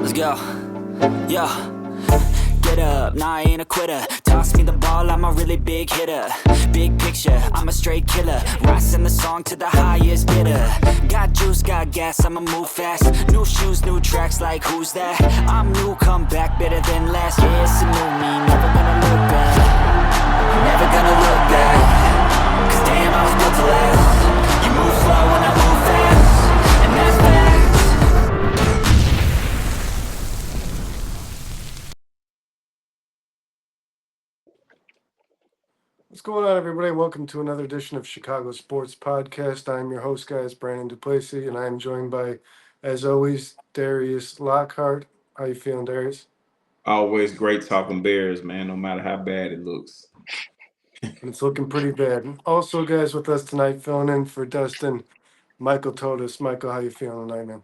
Let's go. Yo. Get up, nah, I ain't a quitter. Toss me the ball, I'm a really big hitter. Big picture, I'm a straight killer. Rising the song to the highest bidder. Got juice, got gas, I'ma move fast. New shoes, new tracks, like who's that? I'm new, come back better than last. Yeah, it's a new me, never gonna look back. Never gonna look back. Cause damn, I was built to last. You move slow and I move fast. And that's facts. What's going on, everybody? Welcome to another edition of Chicago Sports Podcast. I'm your host, guys, Brandon Duplessis, and I'm joined by, as always, Darius Lockhart. How you feeling, Darius? Always great talking Bears, man, no matter how bad it looks. And it's looking pretty bad. Also, guys, with us tonight, filling in for Dustin, Michael Totus. Michael, how you feeling tonight, man?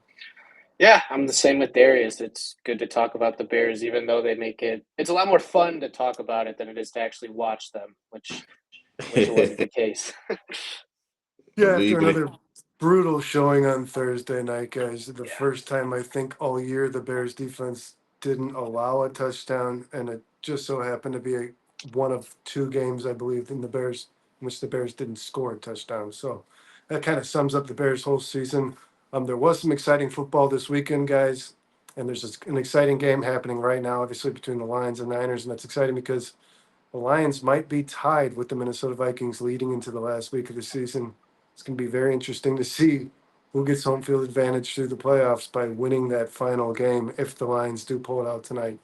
Yeah, I'm the same with Darius. It's good to talk about the Bears, even though they make it's a lot more fun to talk about it than it is to actually watch them, which wasn't the case. Yeah, Believe after it. another brutal showing on Thursday night, guys, the first time I think all year the Bears defense didn't allow a touchdown, and it just so happened to be one of two games, I believe, in which the Bears didn't score a touchdown. So that kind of sums up the Bears' whole season. There was some exciting football this weekend, guys, and there's an exciting game happening right now, obviously, between the Lions and Niners, and that's exciting because the Lions might be tied with the Minnesota Vikings leading into the last week of the season. It's going to be very interesting to see who gets home field advantage through the playoffs by winning that final game if the Lions do pull it out tonight.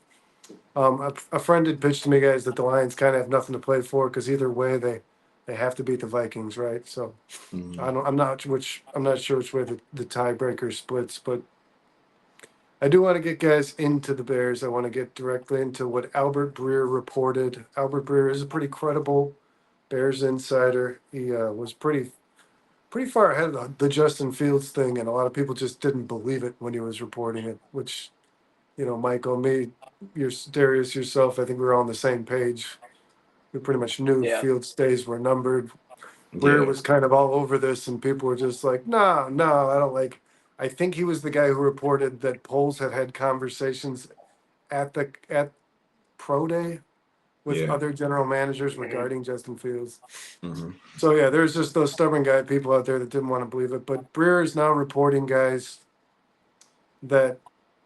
A friend had pitched to me, guys, that the Lions kind of have nothing to play for because either way they have to beat the Vikings, right? So I'm not sure which way the tiebreaker splits, but I do want to get guys into the Bears. I want to get directly into what Albert Breer reported. Albert Breer is a pretty credible Bears insider. He was pretty far ahead of the Justin Fields thing, and a lot of people just didn't believe it when he was reporting it, which, Michael, me, Darius, yourself, I think we were all on the same page. We pretty much knew Yeah. Fields' days were numbered. Breer was kind of all over this, and people were just like, no, I don't like. I think he was the guy who reported that Poles had conversations at pro day with other general managers regarding Justin Fields. So yeah, there's just those stubborn people out there that didn't want to believe it. But Breer is now reporting, guys, that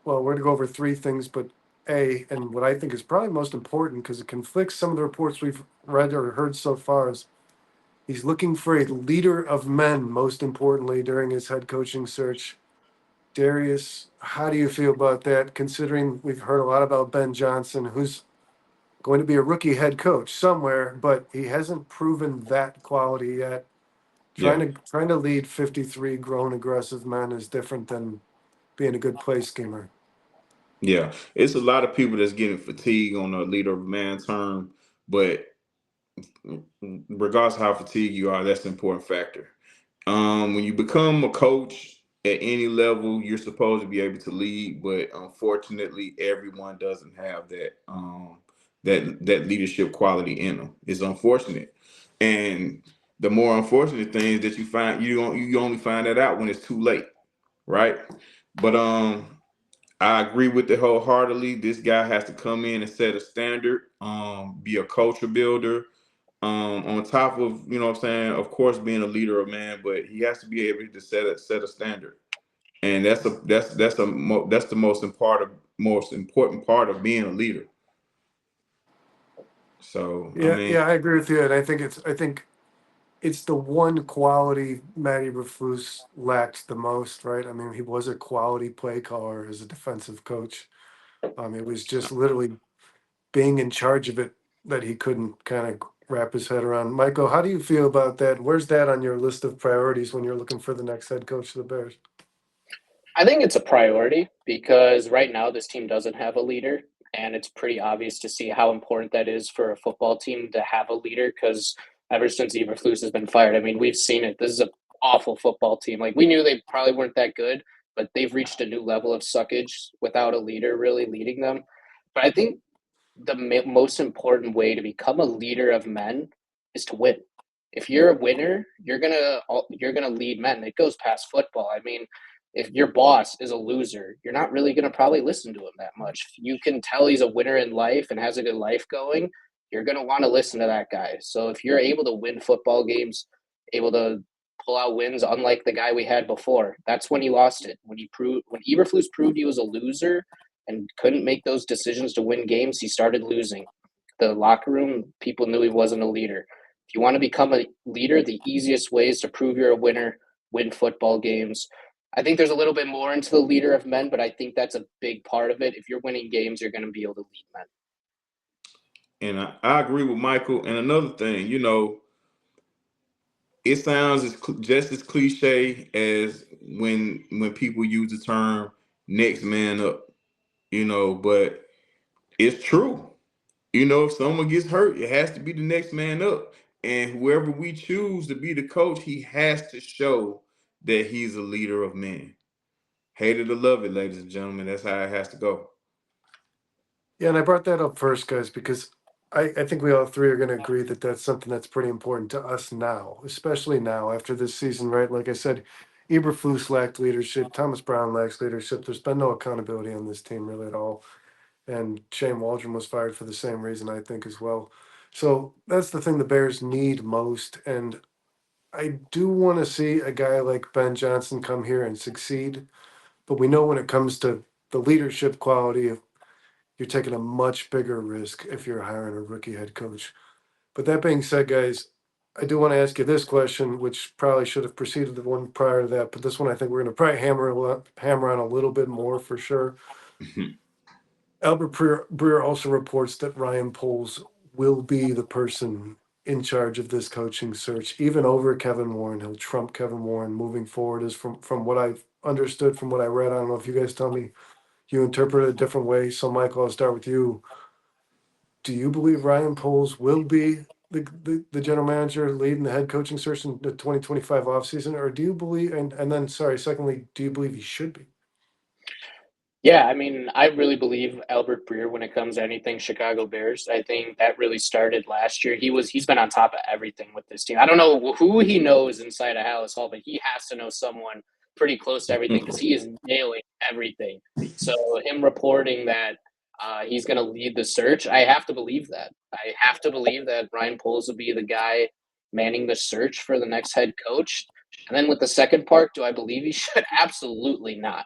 we're going to go over three things, but and what I think is probably most important because it conflicts some of the reports we've read or heard so far is he's looking for a leader of men, most importantly, during his head coaching search. Darius, how do you feel about that, considering we've heard a lot about Ben Johnson, who's going to be a rookie head coach somewhere, but he hasn't proven that quality yet. Trying to lead 53 grown aggressive men is different than being a good play schemer. Yeah, it's a lot of people that's getting fatigued on the leader of man term, but regardless of how fatigued you are, that's an important factor. When you become a coach at any level, you're supposed to be able to lead, but unfortunately, everyone doesn't have that leadership quality in them. It's unfortunate, and the more unfortunate thing is that you only find that out when it's too late, right? But I agree with it wholeheartedly. This guy has to come in and set a standard, be a culture builder. On top of, what I'm saying, of course, being a leader of man, but he has to be able to set a standard, and that's the most important part of being a leader. So Yeah, I agree with you, and I think it's the one quality Matty Reflus lacked the most, right? I mean, he was a quality play caller as a defensive coach. It was just literally being in charge of it that he couldn't kind of wrap his head around. Michael, how do you feel about that? Where's that on your list of priorities when you're looking for the next head coach of the Bears? I think it's a priority because right now this team doesn't have a leader, and it's pretty obvious to see how important that is for a football team to have a leader because ever since Eberflus has been fired, I mean, we've seen it. This is an awful football team. Like, we knew they probably weren't that good, but they've reached a new level of suckage without a leader really leading them. But I think the most important way to become a leader of men is to win. If you're a winner, you're gonna lead men. It goes past football. I mean, if your boss is a loser, you're not really going to probably listen to him that much. If you can tell he's a winner in life and has a good life going, you're going to want to listen to that guy. So if you're able to win football games, able to pull out wins, unlike the guy we had before, that's when he lost it. When Eberflus proved he was a loser and couldn't make those decisions to win games, he started losing. The locker room, people knew he wasn't a leader. If you want to become a leader, the easiest way is to prove you're a winner, win football games. I think there's a little bit more into the leader of men, but I think that's a big part of it. If you're winning games, you're going to be able to lead men. And I agree with Michael. And another thing, it sounds just as cliche as when people use the term next man up, but it's true. If someone gets hurt, it has to be the next man up. And whoever we choose to be the coach, he has to show that he's a leader of men. Hate it or love it, ladies and gentlemen. That's how it has to go. Yeah, and I brought that up first, guys, because I think we all three are going to agree that that's something that's pretty important to us now, especially now after this season, right? Like I said, Eberflus lacked leadership. Thomas Brown lacks leadership. There's been no accountability on this team really at all. And Shane Waldron was fired for the same reason, I think, as well. So that's the thing the Bears need most. And I do want to see a guy like Ben Johnson come here and succeed. But we know when it comes to the leadership quality, you're taking a much bigger risk if you're hiring a rookie head coach. But that being said, guys, I do want to ask you this question, which probably should have preceded the one prior to that. But this one, I think we're going to probably hammer on a little bit more for sure. Albert Breer also reports that Ryan Poles will be the person in charge of this coaching search, even over Kevin Warren. He'll trump Kevin Warren moving forward, is from what I've understood, from what I read. I don't know if you guys tell me you interpret it a different way. So, Michael, I'll start with you. Do you believe Ryan Poles will be the general manager leading the head coaching search in the 2025 offseason? Or do you believe, and then, sorry, secondly, do you believe he should be? Yeah, I mean, I really believe Albert Breer when it comes to anything Chicago Bears. I think that really started last year. He's been on top of everything with this team. I don't know who he knows inside of Hallis Hall, but he has to know someone pretty close to everything because he is nailing everything. So him reporting that he's going to lead the search, I have to believe that. I have to believe that Ryan Poles will be the guy manning the search for the next head coach. And then with the second part, do I believe he should? Absolutely not.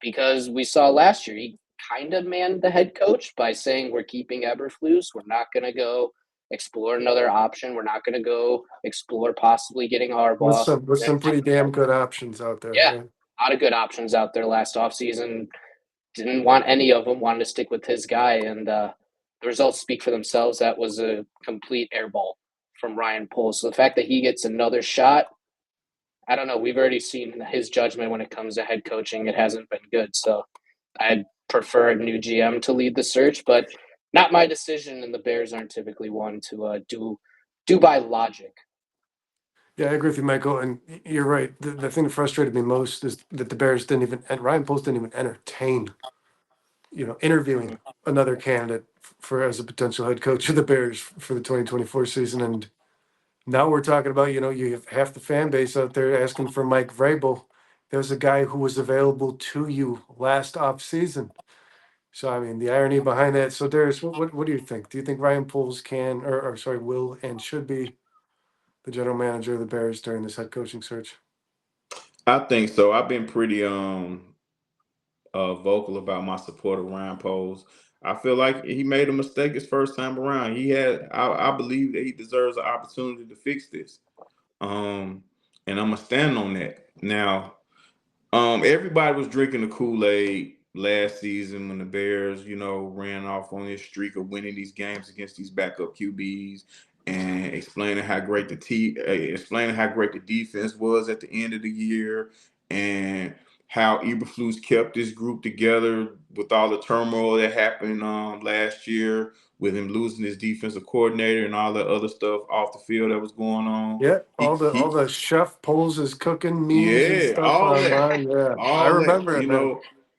Because we saw last year, he kind of manned the head coach by saying we're keeping Eberflus. We're not going to go explore another option. We're not going to go explore possibly getting Harbaugh. With some pretty damn good options out there. Yeah, a lot of good options out there last offseason. Didn't want any of them, wanted to stick with his guy. And the results speak for themselves. That was a complete airball from Ryan Poles. So the fact that he gets another shot, I don't know. We've already seen his judgment when it comes to head coaching. It hasn't been good. So I'd prefer a new GM to lead the search, but not my decision. And the Bears aren't typically one to do by logic. Yeah, I agree with you, Michael. And you're right. The thing that frustrated me most is that the Bears didn't even, and Ryan Poles didn't even entertain, interviewing another candidate for as a potential head coach of the Bears for the 2024 season. And now we're talking about, you have half the fan base out there asking for Mike Vrabel. There's a guy who was available to you last offseason. So, I mean, the irony behind that. So, Darius, what do you think? Do you think Ryan Poles can, or sorry, will and should be the general manager of the Bears during this head coaching search? I think so. I've been pretty vocal about my support of Ryan Poles. I feel like he made a mistake his first time around. I believe that he deserves an opportunity to fix this. And I'm gonna stand on that. Now, everybody was drinking the Kool-Aid last season when the Bears, ran off on this streak of winning these games against these backup QBs and explaining how great the defense was at the end of the year and how Eberflus kept this group together with all the turmoil that happened last year with him losing his defensive coordinator and all that other stuff off the field that was going on. Yeah, all the chef Poles is cooking memes and stuff all online. that, Yeah, I remember it.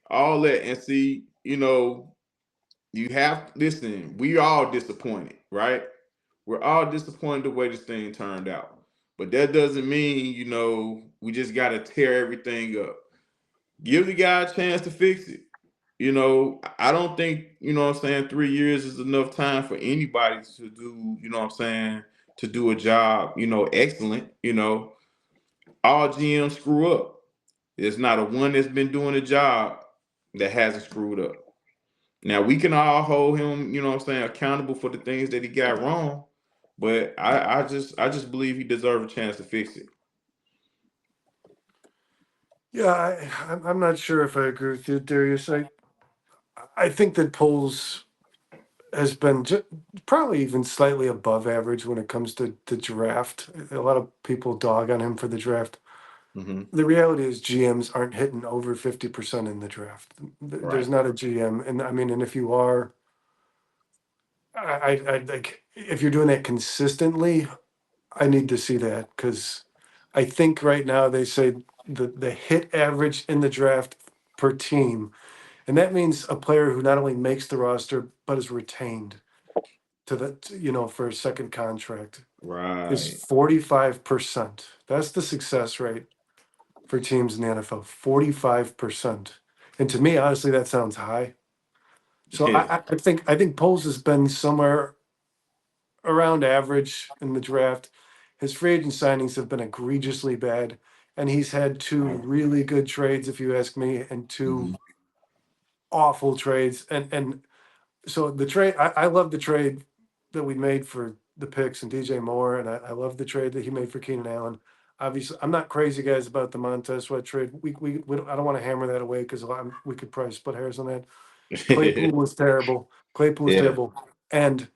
All that. And see, listen, we all disappointed, right? We're all disappointed the way this thing turned out. But that doesn't mean, we just got to tear everything up. Give the guy a chance to fix it. I don't think, 3 years is enough time for anybody to do, to do a job, excellent. All GMs screw up. There's not a one that's been doing a job that hasn't screwed up. Now we can all hold him, accountable for the things that he got wrong. But I just believe he deserves a chance to fix it. Yeah, I'm not sure if I agree with you, Darius. I think that Poles has been probably even slightly above average when it comes to the draft. A lot of people dog on him for the draft. Mm-hmm. The reality is GMs aren't hitting over 50% in the draft. There's Right. not a GM, and I mean, and if you are, I like if you're doing that consistently, I need to see that because I think right now they say the hit average in the draft per team, and that means a player who not only makes the roster but is retained for a second contract is Right. 45%. That's the success rate for teams in the NFL, 45%. And to me, honestly, that sounds high. So Yeah. I think Poles has been somewhere around average in the draft. His free agent signings have been egregiously bad, and he's had two really good trades, if you ask me, and Mm-hmm. two awful trades. And so the trade, I love the trade that we made for the picks and DJ Moore, and I love the trade that he made for Keenan Allen. Obviously, I'm not crazy, guys, about the Montez Sweat trade. I don't want to hammer that away because we could probably split hairs on that. Claypool was terrible. Claypool was Yeah. terrible, and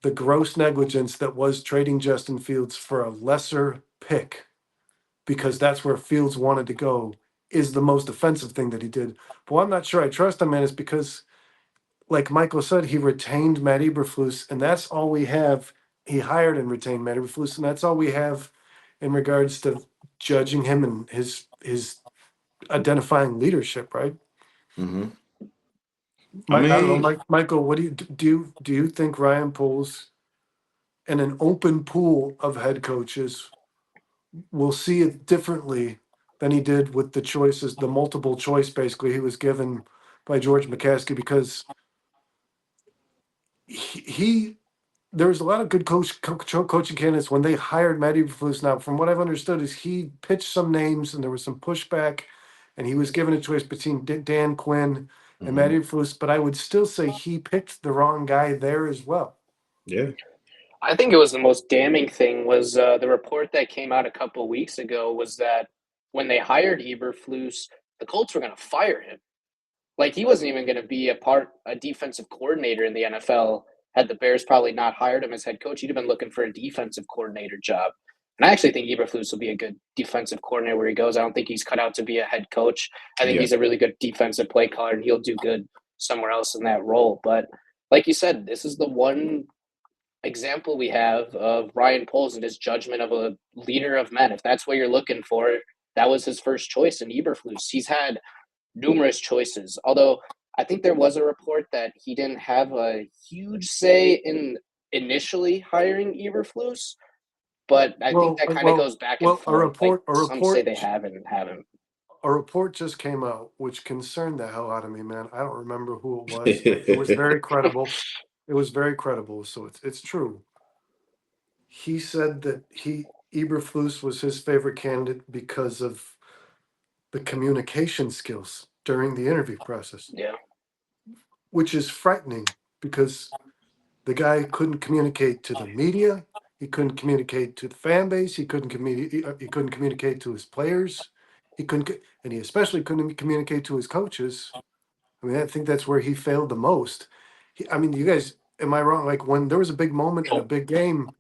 the gross negligence that was trading Justin Fields for a lesser pick because that's where Fields wanted to go is the most offensive thing that he did. But what I'm not sure I trust him in is because like Michael said, he retained Matt Eberflus, and that's all we have. He hired and retained Matt Eberflus, and that's all we have in regards to judging him and his identifying leadership, right? Mm-hmm. I I don't know, mean, Michael. What do you think Ryan Poles in an open pool of head coaches will see it differently than he did with the choices, the multiple choice basically he was given by George McCaskey because he there was a lot of good coaching candidates when they hired Matt Eberflus. Now, from what I've understood, is he pitched some names and there was some pushback, and he was given a choice between Dan Quinn and Matt mhm. Eberflus. But I would still say he picked the wrong guy there as well. Yeah. I think it was the most damning thing was the report that came out a couple of weeks ago was that when they hired Eberflus, the Colts were going to fire him. Like he wasn't even going to be a defensive coordinator in the NFL. Had the Bears probably not hired him as head coach, he'd have been looking for a defensive coordinator job. And I actually think Eberflus will be a good defensive coordinator where he goes. I don't think he's cut out to be a head coach. I think Yeah. he's a really good defensive play caller, and he'll do good somewhere else in that role. But like you said, this is the one example we have of Ryan Poles and his judgment of a leader of men. If that's what you're looking for, that was his first choice in Eberflus. He's had numerous choices. Although I think there was a report that he didn't have a huge say in initially hiring Eberflus, but I think Well, that kind of goes back and a forth. Like report, a some say they report, haven't and haven't. a report just came out which concerned the hell out of me, man. I don't remember who it was. It was very credible. It was very credible, so it's true. He said that Eberflus was his favorite candidate because of the communication skills during the interview process, Yeah. which is frightening because the guy couldn't communicate to the media, he couldn't communicate to the fan base, he couldn't communicate to his players, and he especially couldn't communicate to his coaches. I mean, I think that's where he failed the most. I mean, you guys, am I wrong? Like when there was a big moment in a big game,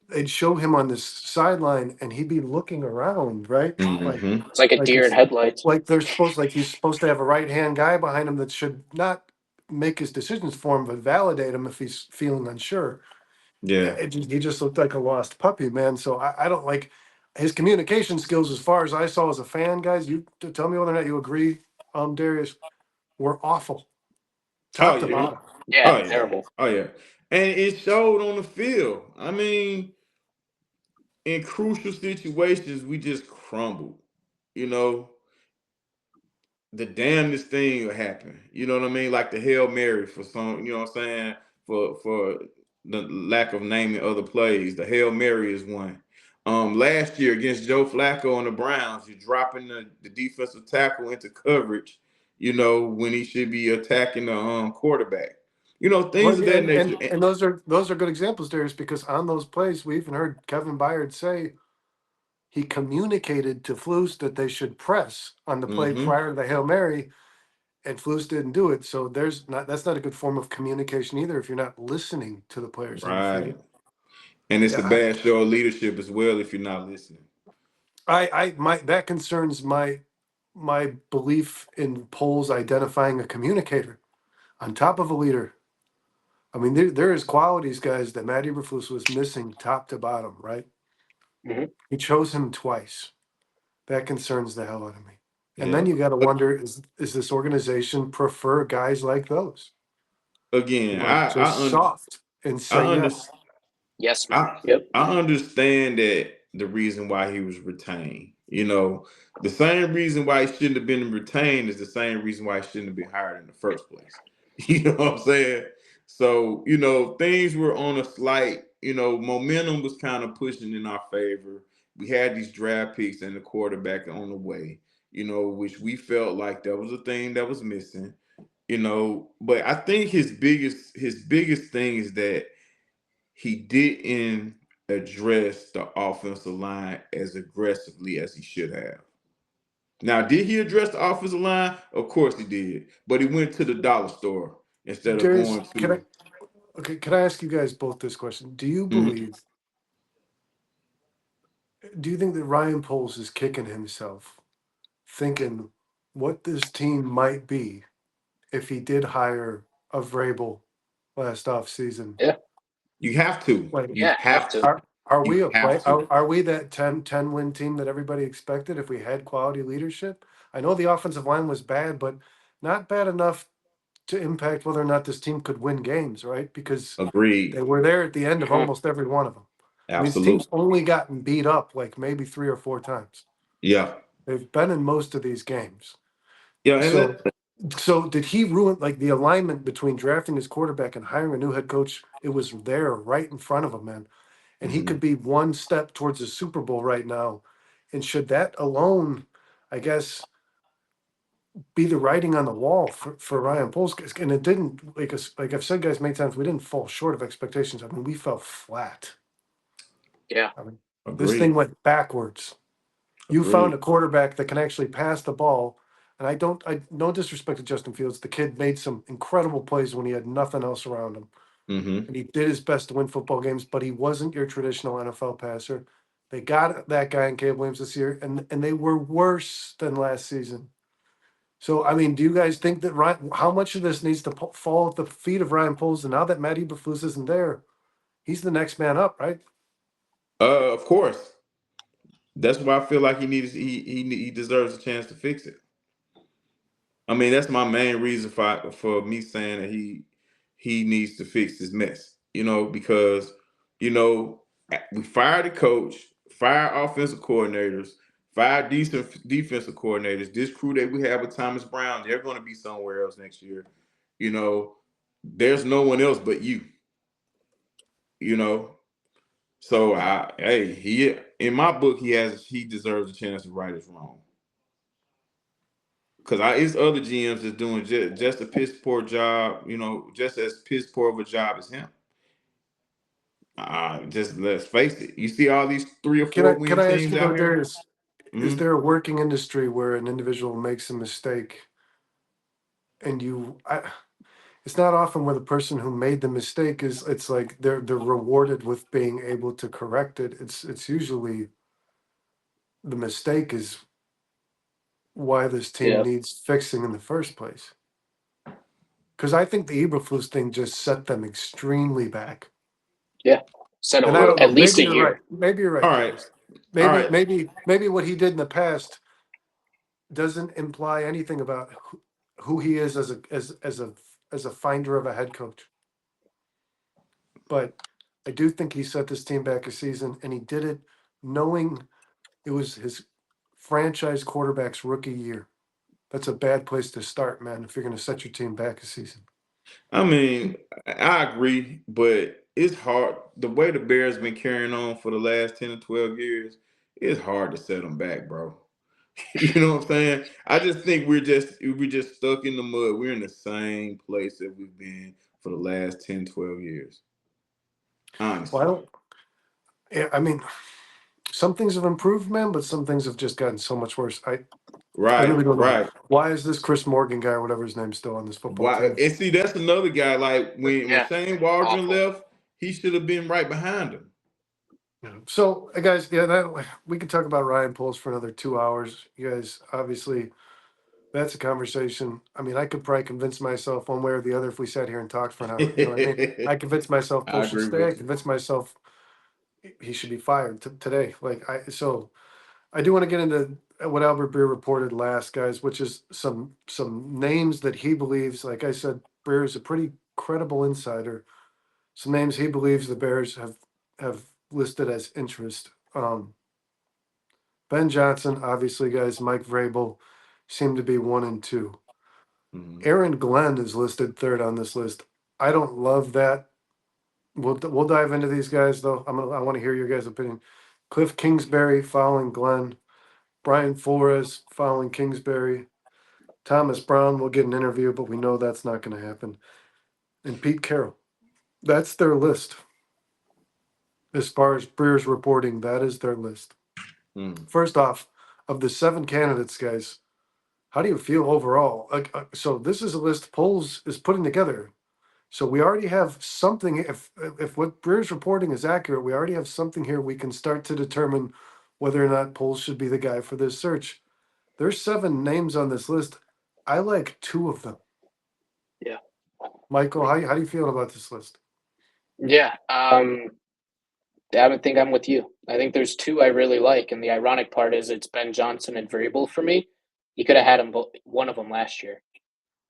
they'd show him on this sideline and he'd be looking around, right? Like Mm-hmm. It's like a like deer in it's headlights. like he's supposed to have a right hand guy behind him that should not make his decisions for him, but validate him if he's feeling unsure. Yeah. He just looked like a lost puppy, man. So I don't like his communication skills. As far as I saw as a fan, guys, you tell me whether or not you agree, Darius, were awful, Oh top to yeah. bottom. Yeah, Oh yeah. terrible. Oh yeah. And it showed on the field. I mean, in crucial situations, we just crumbled. You know, the damnedest thing will happen. You know what I mean? Like the Hail Mary for some, you know what I'm saying? For the lack of naming other plays, the Hail Mary is one. Last year against Joe Flacco and the Browns, you're dropping the defensive tackle into coverage, when he should be attacking the quarterback. Well, Things of that nature. and those are good examples, Darius, because on those plays, we even heard Kevin Byard say he communicated to Flus that they should press on the play Mm-hmm. prior to the Hail Mary, and Flus didn't do it. So that's not a good form of communication either if you're not listening to the players on the Right. field. And it's a Yeah, bad show of leadership as well if you're not listening. that concerns my belief in polls identifying a communicator on top of a leader. I mean, there is qualities, guys, that Matt Eberflus was missing top to bottom, right? Mm-hmm. He chose him twice. That concerns the hell out of me. And then Yeah. you got to wonder: is this organization prefer guys like those Again, who are just soft and I say under, yes? Yes, man. I Yep. I understand that the reason why he was retained. The same reason why he shouldn't have been retained is the same reason why he shouldn't have been hired in the first place. You know what I'm saying? So, things were on a slight, momentum was kind of pushing in our favor. We had these draft picks and the quarterback on the way, which we felt like that was a thing that was missing, but I think his biggest thing is that he didn't address the offensive line as aggressively as he should have. Now, did he address the offensive line? Of course he did. But he went to the dollar store instead of Darius, going to. can I ask you guys both this question? Mhm. Do you think that Ryan Poles is kicking himself, thinking what this team might be if he did hire a Vrabel last offseason? Yeah. You have to. Like, You Yeah. Have have to. to. are we You a play? have to. Are we that 10 win team that everybody expected if we had quality leadership? I know the offensive line was bad, but not bad enough to impact whether or not this team could win games, right? Because they Agreed. were there at the end of Mhm. almost every one of them. I mean, this Absolutely. team's only gotten beat up like maybe 3 or 4 times. Yeah. They've been in most of these games. Yeah. And So, did he ruin like the alignment between drafting his quarterback and hiring a new head coach? It was there right in front of him, man. And he Mhm. could be one step towards a Super Bowl right now. And should that alone, I guess, be the writing on the wall for Ryan Poles? And it didn't, like I've said, guys, many times, we didn't fall short of expectations. I mean, we fell flat. Yeah. I mean, this thing Agreed. went backwards. You found Agreed. a quarterback that can actually pass the ball. And I no disrespect to Justin Fields. The kid made some incredible plays when he had nothing else around him. Mm-hmm. And he did his best to win football games, but he wasn't your traditional NFL passer. They got that guy in Caleb Williams this year, and they were worse than last season. So, I mean, do you guys think that how much of this needs to fall at the feet of Ryan Poles? And now that Matt Eberflus isn't there, he's the next man up, right? Of course. That's why I feel like he deserves a chance to fix it. I mean, that's my main reason for me saying that he needs to fix his mess. Because you know we fired the coach, fired offensive coordinators, fired decent defensive coordinators. This crew that we have with Thomas Brown, they're going to be somewhere else next year. You know, there's no one else but you. You know, so he in my book he deserves a chance to right his wrong. Because it's other GMs that's doing just a piss poor job, just as piss poor of a job as him. Just let's face it. You see all these 3 or 4 Can win I ask teams you though, out here. Darius? Is Mm-hmm. there a working industry where an individual makes a mistake and it's not often where the person who made the mistake it's like they're rewarded with being able to correct it. It's usually the mistake is why this team Yeah. needs fixing in the first place. Because I think the Eberflus thing just set them extremely back. Yeah. Set And I over don't know, at least maybe a you're right. year. Maybe you're right, All right, Darius. all Maybe right. maybe what he did in the past doesn't imply anything about who he is as a finder of a head coach. But I do think he set this team back a season, and he did it knowing it was his franchise quarterback's rookie year. that's a bad place to start, man, if you're going to set your team back a season. I mean, I agree, but it's hard. The way the Bears been carrying on for the last 10 or 12 years, it's hard to set them back, bro. You know what I'm saying? I just think we're just stuck in the mud. We're in the same place that we've been for the last 10, 12 years. Honestly. Well, I mean, some things have improved, man, but some things have just gotten so much worse. I really Right, don't know. right. Why is this Chris Morgan guy, or whatever his name's, still on this football Why? team? And see, that's another guy. Like when Yeah, Shane Waldron awful. left, he should have been right behind him. So, guys, we could talk about Ryan Poles for another 2 hours. You guys, obviously, that's a conversation. I mean, I could probably convince myself one way or the other if we sat here and talked for an hour. You know what I mean? I convinced myself I Poles should agree stay. I with you. convinced myself he should be fired today. So I do want to get into what Albert Breer reported last, guys, which is some names that he believes. Like I said, Breer is a pretty credible insider. Some names he believes the Bears have listed as interest. Ben Johnson, obviously, guys. Mike Vrabel seem to be 1 and 2. Mhm. Aaron Glenn is listed 3rd on this list. I don't love that. We'll dive into these guys though. I want to hear your guys' opinion. Cliff Kingsbury following Glenn. Brian Flores following Kingsbury. Thomas Brown will get an interview, but we know that's not going to happen. And Pete Carroll. That's their list. As far as Breer's reporting, that is their list. First off, of the 7 candidates, guys, how do you feel overall? So this is a list Poles is putting together. So we already have something. If what Breer's reporting is accurate, we already have something here. We can start to determine whether or not Poles should be the guy for this search. There's 7 names on this list. I like 2 of them. Yeah. Michael, how do you feel about this list? Yeah. I think I'm with you. I think there's 2 I really like, and the ironic part is it's Ben Johnson and Vrabel for me. You could have had him one of them last year.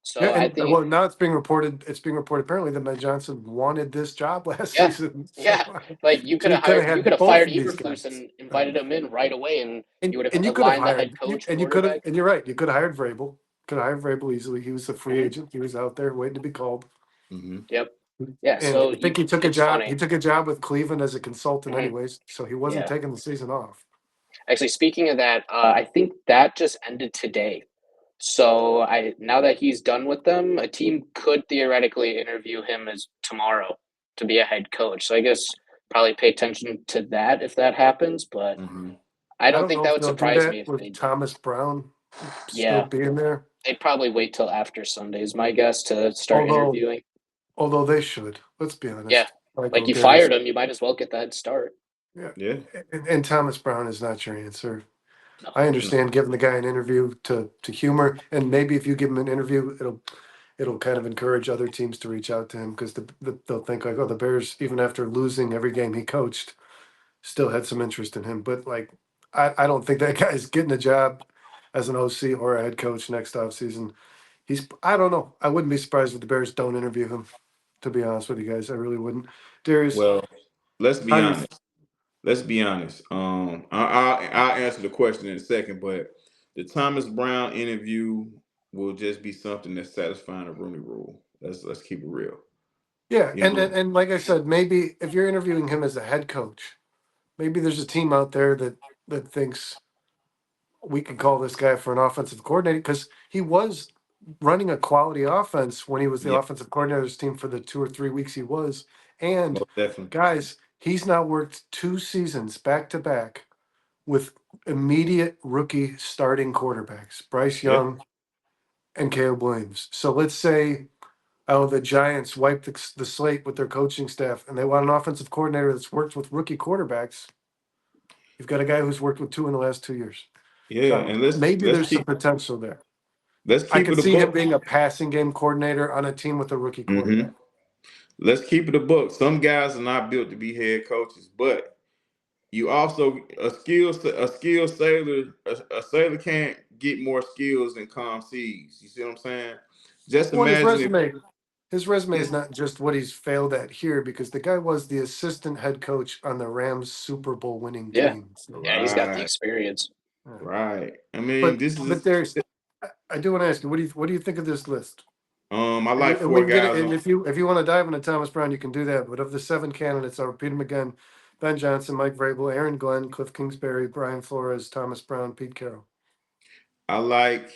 So Yeah, I and think, well, now it's being reported. It's being reported apparently that Ben Johnson wanted this job last yeah, season. yeah, like you So could you have could have you had could have both fired of these Eberflus guys. and invited him in right away, and you would And have you could have aligned the head hired, coach, and you could have, quarterback. and you're right. You could have hired Vrabel. Could have hired Vrabel easily. He was a free Mhm. agent. He was out there waiting to be called. Mhm. Yep. Yeah. And So I think he took a it's job. He funny. took a job with Cleveland as a consultant, Mhm. anyways. So he wasn't Yeah. taking the season off. Actually, speaking of that, I think that just ended today. So now that he's done with them, a team could theoretically interview him as tomorrow to be a head coach. So I guess probably pay attention to that if that happens. But Mhm. I I don't don't think know that if would they'll do surprise me that if with they did. Thomas Brown still Yeah, being there. they'd probably wait till after Sunday is my guess to start interviewing. Although they should. Let's be Yeah, honest. like Michael, you Darius, fired him, you might as well get the head start. yeah, Yeah. and Thomas Brown is not your answer. No. I understand giving the guy an interview to humor, and maybe if you give him an interview, it'll kind of encourage other teams to reach out to him because they'll think like, oh, the Bears, even after losing every game he coached, still had some interest in him. But like, I don't think that guy's getting a job as an OC or a head coach next offseason. I don't know. I wouldn't be surprised if the Bears don't interview him. To be honest with you guys, I really wouldn't. Darius, Well, let's how be do you? honest. Let's be honest. I'll answer the question in a second, but the Thomas Brown interview will just be something that's satisfying the Rooney Rule. Let's keep it real. Yeah, You and know. like I said, maybe if you're interviewing him as a head coach, maybe there's a team out there that thinks we could call this guy for an offensive coordinator because he was running a quality offense when he was the Yeah, offensive coordinator's team for the 2 or 3 weeks he was. And most definitely. guys, he's now worked 2 seasons back to back with immediate rookie starting quarterbacks, Bryce Yeah. Young and Caleb Williams. So let's say the Giants wiped the slate with their coaching staff and they want an offensive coordinator that's worked with rookie quarterbacks. You've got a guy who's worked with 2 in the last 2 years. Yeah, So and maybe let's there's some keep potential there. let's I keep could it a see him buck. being a passing game coordinator on a team with a rookie quarterback. Let's keep it a buck. Some guys are not built to be head coaches, but you also a skill sailor a sailor can't get more skills than calm seas. You see what I'm saying? Just Well, imagine if his resume is just not just what he's failed at here because the guy was the assistant head coach on the Rams Super Bowl winning Yeah, team. So, yeah, he's got the right, experience. yeah. right. I mean, But there's I do want to ask you, what do you think of this list? I like And we four can get it. guys And on. if you want to dive into Thomas Brown, you can do that. But of the seven candidates, I'll repeat them again: Ben Johnson, Mike Vrabel, Aaron Glenn, Cliff Kingsbury, Brian Flores, Thomas Brown, Pete Carroll. I like,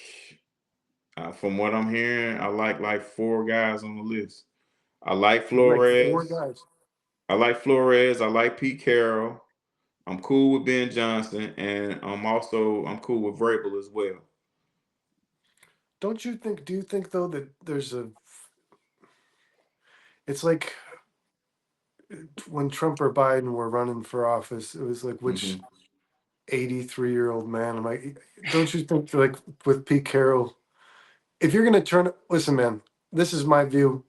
from what I'm hearing, I like four guys on the list. I like You like four Flores. guys. I like Flores. I like Pete Carroll. I'm cool with Ben Johnson, and I'm cool with Vrabel as well. Don't you think? Do you think though that there's a? It's like when Trump or Biden were running for office. It was like which Hmm 83-year-old man am I? Don't you think like with Pete Carroll, if you're gonna listen, man, this is my view.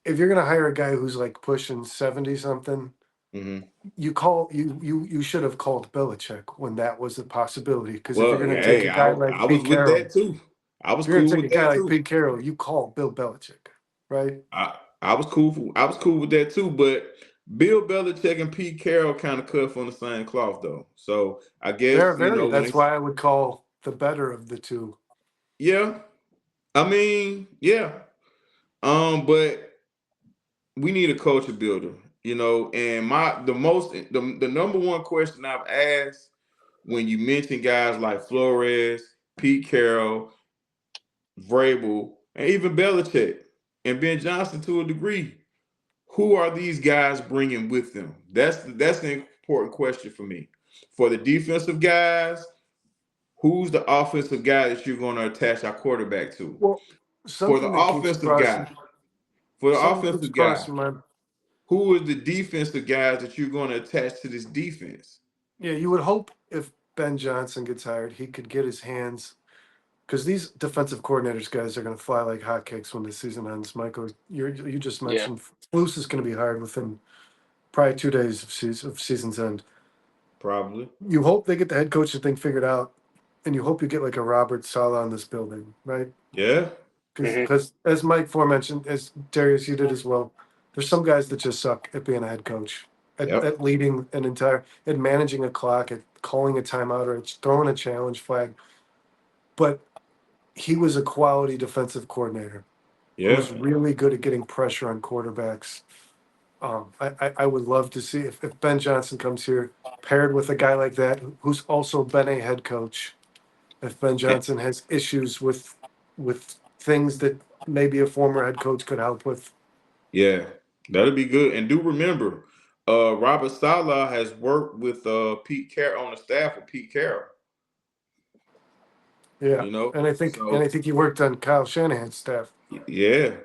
If you're gonna hire a guy who's like pushing 70 something, hmm you should have called Belichick when that was a possibility. Because if you're Well, gonna take hey, a guy I like was Pete with Carroll, that too. I was if you're gonna cool take with a guy that like too. Pete Carroll, you call Bill Belichick, right? I was cool. I was cool with that too. But Bill Belichick and Pete Carroll kind of cut from the same cloth, though. So I They're guess very. when That's they, why I would call the better of the two. yeah, I mean, yeah. But we need a culture builder, And the number one question I've asked when you mention guys like Flores, Pete Carroll, Vrabel, and even Belichick and Ben Johnson to a degree, who are these guys bringing with them? That's an important question for me. For the defensive guys, who's the offensive guy that you're going to attach our quarterback to? Well, For the something that keeps offensive guy, crossing, for the something keeps offensive guy, crossing my. who is the defensive guys that you're going to attach to this defense? Yeah, you would hope if Ben Johnson gets hired, he could get his hands because these defensive coordinators guys are going to fly like hotcakes when the season ends. Michael, you just Yeah. mentioned Flus is going to be hired within probably 2 days of season's end. Probably. You hope they get the head coaching thing figured out, and you hope you get like a Robert Saleh on this building, right? Yeah. hmm Because as Mike forementioned, as Darius you did as well, there's some guys that just suck at being a head coach, Yep. at leading an entire, at managing a clock, at calling a timeout or it's throwing a challenge flag. But he was a quality defensive coordinator who Yeah. was really good at getting pressure on quarterbacks. I would love to see if Ben Johnson comes here paired with a guy like that who's also been a head coach. If Ben And- Johnson has issues with things that maybe a former head coach could help with. yeah. That'll be good. And do remember, Robert Saleh has worked with Pete Carroll on the staff of Pete Carroll. Yeah, You know, and I so think he worked on Kyle Shanahan's staff. yeah.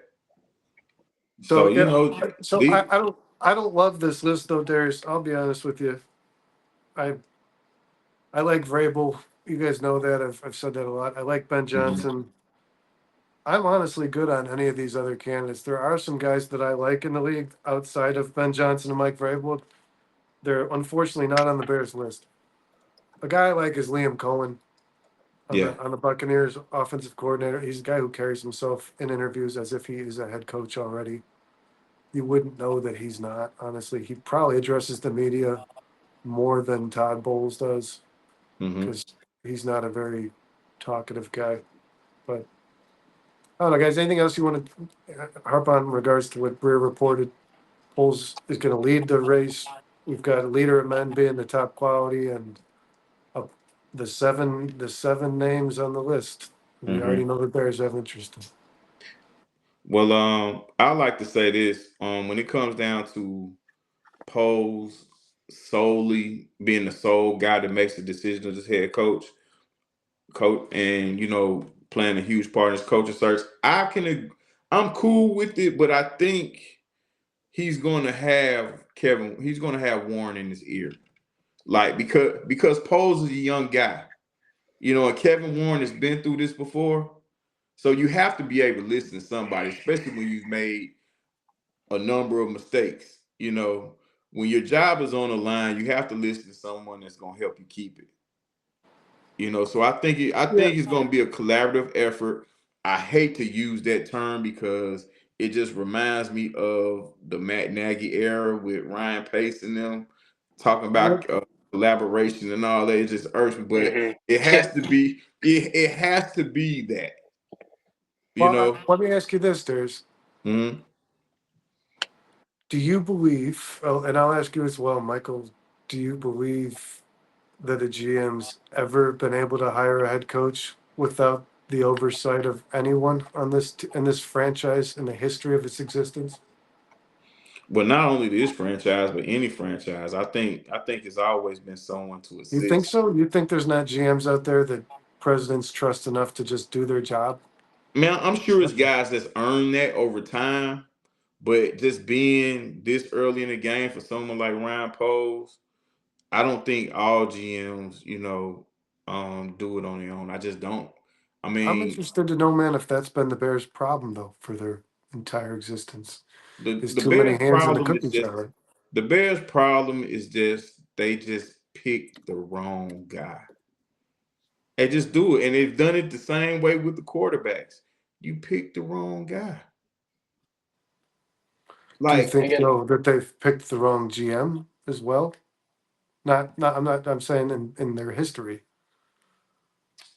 So So yeah, so the I don't love this list though, Darius. I'll be honest with you. I I like Vrabel. You guys know that. I've said that a lot. I like Ben Mhm. Johnson. I'm honestly good on any of these other candidates. There are some guys that I like in the league outside of Ben Johnson and Mike Vrabel. They're unfortunately not on the Bears list. A guy I like is Liam Cohen yeah, on the Buccaneers offensive coordinator. He's a guy who carries himself in interviews as if he is a head coach already. You wouldn't know that he's not, honestly. He probably addresses the media more than Todd Bowles does hmm because he's not a very talkative guy. But I don't know, guys. Anything else you want to harp on in regards to what Breer reported? Bowles is going to lead the race. We've got a leader of men being the top quality, and uh, the seven names on the list. We already hmm know the Bears have interest in. Well, I like to say this. When it comes down to Poles solely being the sole guy that makes the decision as head coach, and playing a huge part in his coaching search, I'm cool with it, but I think he's going to have He's going to have Warren in his ear, like because Poles is a young guy, and Kevin Warren has been through this before, so you have to be able to listen to somebody, especially when you've made a number of mistakes. When your job is on the line, you have to listen to someone that's going to help you keep it. So I Yeah, think it's going to be a collaborative effort. I hate to use that term because it just reminds me of the Matt Nagy era with Ryan Pace and them talking well, about collaboration and all that. It just irks me, but Mhm. it has to be. It has to be that. You Well, know. let me ask you this, Durs. Mhm. Do you believe, oh, and I'll ask you as well, Michael, do you believe that a GM's ever been able to hire a head coach without the oversight of anyone on in this franchise in the history of its existence? Well, not only this franchise, but any franchise, I think it's always been someone to You think assist. so? You think there's not GMs out there that presidents trust enough to just do their job? Man, I'm sure it's guys that's earned that over time, but just being this early in the game for someone like Ryan Poles, I don't think all GMs, do it on their own. I just don't. I I'm mean, interested to know, man, if that's been the Bears' problem though for their entire existence. the Is the too many Bears' hands in the problem is cookie just jar. the Bears' problem is just they just pick the wrong guy. They just do it, and they've done it the same way with the quarterbacks. You pick the wrong guy. Do you Like, think Again, though that they've picked the wrong GM as well? Not. I'm not. I'm saying in their history.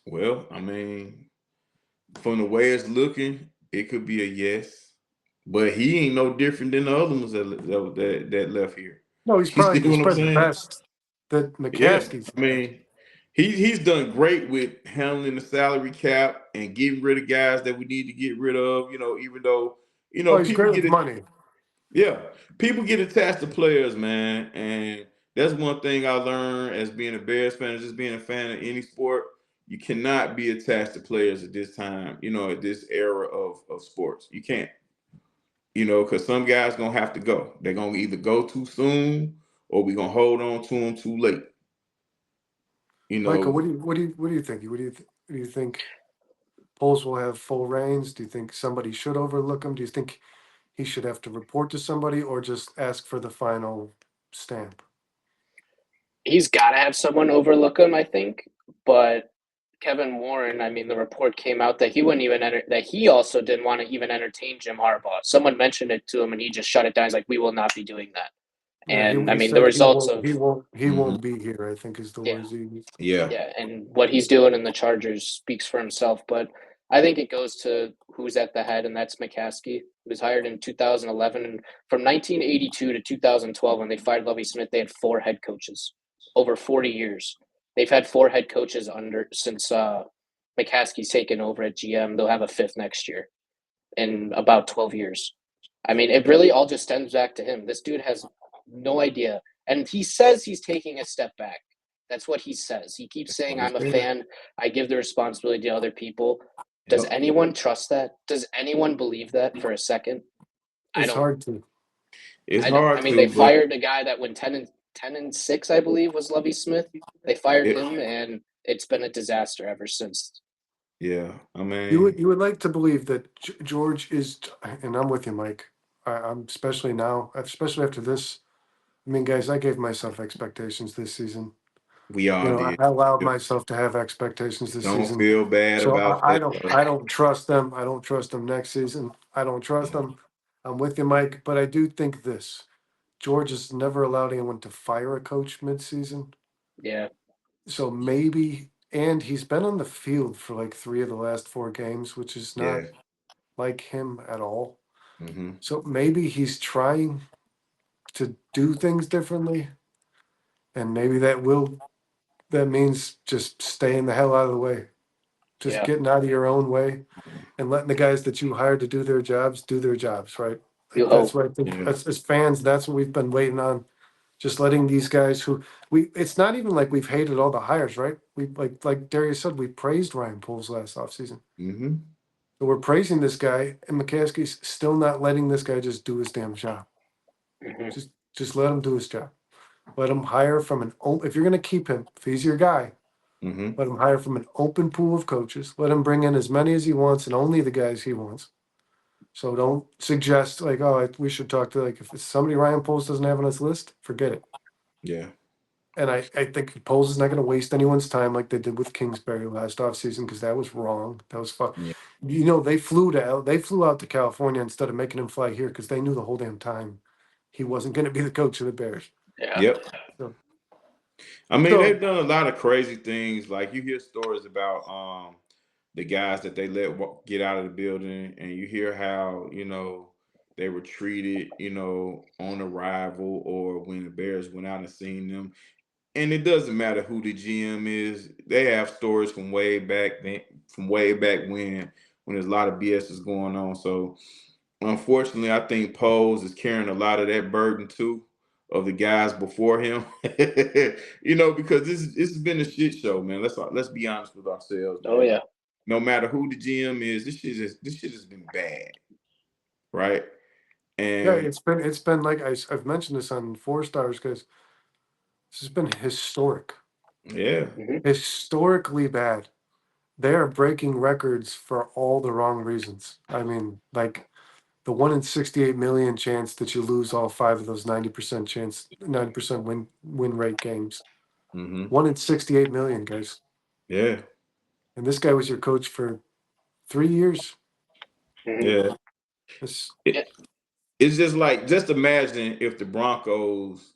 well, I mean, from the way it's looking, it could be a yes. But he ain't no different than the other ones that left here. No, You see he's what I'm probably the saying? best that Yeah. McCaskey's I had. mean, he's done great with handling the salary cap and getting rid of guys that we need to get rid of. Even though Oh, he's people great get with it. money. Yeah, people get attached to players, man, and that's one thing I learned as being a Bears fan, just being a fan of any sport. You cannot be attached to players at this time, at this era of sports. You can't, because some guys gonna have to go. They're gonna either go too soon or we gonna hold on to them too late. You Michael, know, what do you think? What do you think? Polls will have full reigns. Do you think somebody should overlook him? Do you think he should have to report to somebody or just ask for the final stamp? he's got to have someone overlook him, I think. But Kevin Warren, I mean, the report came out that he wouldn't even that he also didn't want to even entertain Jim Harbaugh. Someone mentioned it to him, and he just shut it down. He's like, "We will not be doing that." Yeah, And I he mean, the said results of he hmm won't be here, I think is the yeah, words he used. yeah, yeah, and what he's doing in the Chargers speaks for himself. But I think it goes to who's at the head, and that's McCaskey. He was hired in 2011, and from 1982 to 2012, when they fired Lovie Smith, they had 4 head coaches over 40 years. They've had 4 head coaches under since McCaskey's taken over at GM. They'll have a 5th next year in about 12 years. I mean, it really all just stems back to him. This dude has no idea. And he says he's taking a step back. That's what he says. He keeps saying, I'm a fan. I give the responsibility to other people. Does yep. anyone trust that? Does anyone believe that for a second? I It's don't. hard to. It's I don't. I hard mean, they to, but fired a guy that went 10-6, I believe, was Lovie Smith. They fired it, him, and it's been a disaster ever since. yeah. I You mean, would like to believe that George is, and I'm with you, Mike. I'm especially now, especially after this. I mean, guys, I gave myself expectations this season. we all did. I allowed myself to have expectations this Don't season. feel bad So about I that, don't bro. I don't trust them. I don't trust them next season. I don't trust them. I'm with you, Mike. But I do think this: George has never allowed anyone to fire a coach mid-season. Yeah. So maybe, and he's been on the field for like 3 of the last 4 games, which is not Yeah. like him at all. hmm So maybe he's trying to do things differently, and maybe that means just staying the hell out of the way, just Yeah. getting out of your own way, and letting the guys that you hired to do their jobs, right? You Like that's hope. what I think. Yeah. As fans, that's what we've been waiting on. Just letting these guys who it's not even like we've hated all the hires, right? We like Darius said, we praised Ryan Poles last offseason. hmm So we're praising this guy, and McCaskey's still not letting this guy just do his damn job. Mm-hmm. Just let him do his job. Let him hire from if you're gonna keep him, if he's your guy, hmm let him hire from an open pool of coaches. Let him bring in as many as he wants and only the guys he wants. So don't suggest like, oh, we should talk to if it's somebody Ryan Poles doesn't have on his list, forget it. Yeah. And I think Poles is not going to waste anyone's time like they did with Kingsbury last offseason because that was wrong. That was fuck. Yeah. They flew out to California instead of making him fly here because they knew the whole damn time he wasn't going to be the coach of the Bears. Yeah. Yep. So I mean, So they've done a lot of crazy things. Like you hear stories about the guys that they let get out of the building, and you hear how they were treated, on arrival or when the Bears went out and seen them. And it doesn't matter who the GM is; they have stories from way back then, from way back when there's a lot of BS is going on. So unfortunately, I think Pose is carrying a lot of that burden too of the guys before him. Because this has been a shit show, man. Let's be honest with ourselves, Oh man. yeah. No matter who the GM is, this shit has been bad, right? yeah, And it's been like I've mentioned this on Four Stars, guys. This has been yeah, Hmm. historically bad. They are breaking records for all the wrong reasons. I mean, like the 1 in 68 million chance that you lose all five of those 90% win rate games. hmm 1 in 68 million, guys. yeah, And this guy was your coach for 3 years. Hmm. yeah. This, It, it's just imagine if the Broncos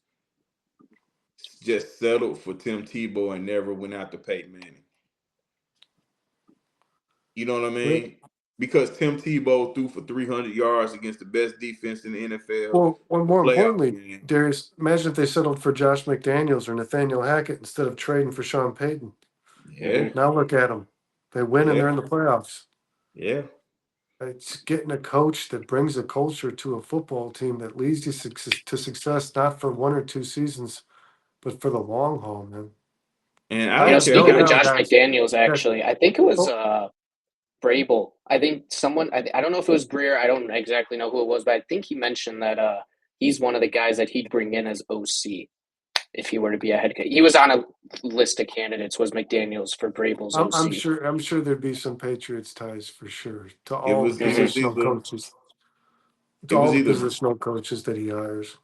just settled for Tim Tebow and never went out to Peyton Manning. You know what I mean? Because Tim Tebow threw for 300 yards against the best defense in the NFL, well, more playoff importantly, game. Darius, imagine if they settled for Josh McDaniels or Nathaniel Hackett instead of trading for Sean Payton. Yeah, Hmm. Now look at them. They win and yeah, they're in the playoffs. yeah. It's getting a coach that brings a culture to a football team that leads you to success, not for 1 or 2 seasons, but for the long haul, man. And I I don't have care no Speaking of how. doubt, Josh guys. McDaniels, Guys, actually, I think it was oh, Brable. I think someone. I don't know if it was Breer. I don't exactly know who it was, but I think he mentioned that he's one of the guys that he'd bring in as OC if he were to be a head coach. He was on a list of candidates. Was McDaniels for Brable's I'm OC? sure. I'm sure there'd be some Patriots ties for sure to It all the was it was positional either coaches, to it all was the either positional coaches that he hires.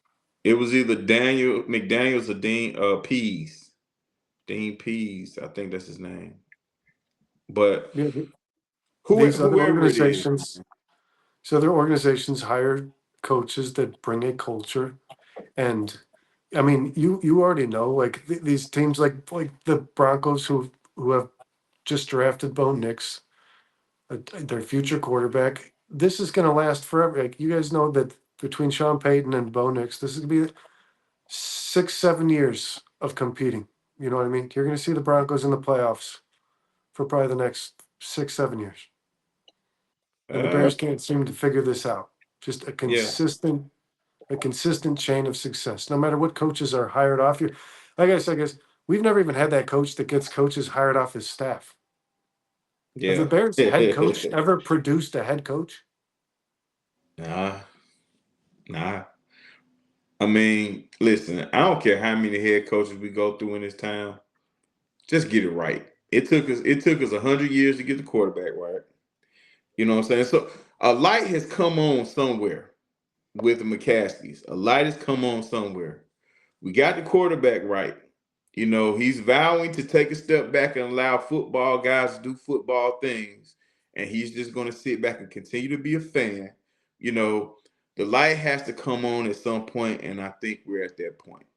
it was either Daniel McDaniels or Dean Pease. Dean Pease, I think that's his name. But Yeah, these other whoever it is, organizations, so other organizations hire coaches that bring a culture. And I mean, you already know, like these teams, like the Broncos, who have just drafted Bo Nix, their future quarterback. This is going to last forever. Like you guys know that between Sean Payton and Bo Nix, this is going to be 6, 7 years of competing. You know what I mean? You're going to see the Broncos in the playoffs for probably the next 6, 7 years, and the uh, Bears can't seem to figure this out. Just yeah, a consistent chain of success. No matter what coaches are hired off you, like I said, guys, we've never even had that coach that gets coaches hired off his staff. Have the yeah. Bears head coach ever produced a head coach? Nah, nah. I mean, listen, I don't care how many head coaches we go through in this town. Just get it right. It took us 100 years to get the quarterback right. You know what I'm saying? So a light has come on somewhere with the McCaskies. A light has come on somewhere. We got the quarterback right. He's vowing to take a step back and allow football guys to do football things. And he's just going to sit back and continue to be a fan. You know, the light has to come on at some point, and I think we're at that point.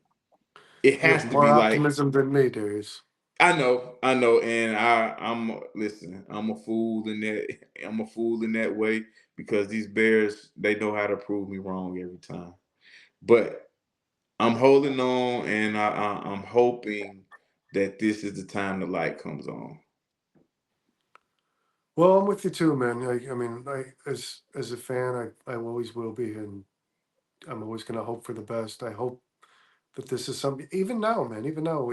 It You have has to more be like, optimism than me, Darius. I know, and I'm listen. I'm a fool in that. I'm a fool in that way because these Bears they know how to prove me wrong every time. But I'm holding on, and I'm hoping that this is the time the light comes on. Well, I'm with you too, man. I mean, as a fan, I always will be, and I'm always going to hope for the best. I hope that this is something. Even now, man. Even now,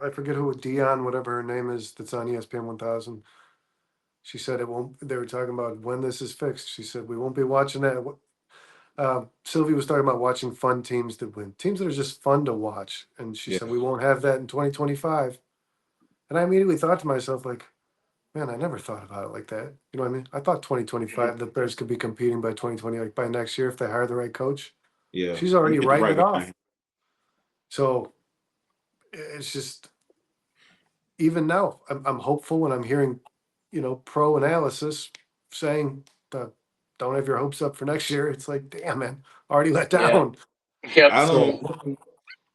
I forget who Dion, whatever her name is, that's on ESPN 1000. She said it won't. They were talking about when this is fixed. She said we won't be watching that. Sylvie was talking about watching fun teams that win, teams that are just fun to watch, and she Yeah, said we won't have that in 2025. And I immediately thought to myself, like, man, I never thought about it like that. You know what I mean? I thought Hmm. 2025 the Bears could be competing by 2020, like by next year if they hire the right coach. yeah. She's We already get the writing right it off. behind. So it's just even now, I'm hopeful when I'm hearing, pro analysis saying don't have your hopes up for next year. It's like, damn, man, already let Yeah. down. Yep. I So don't.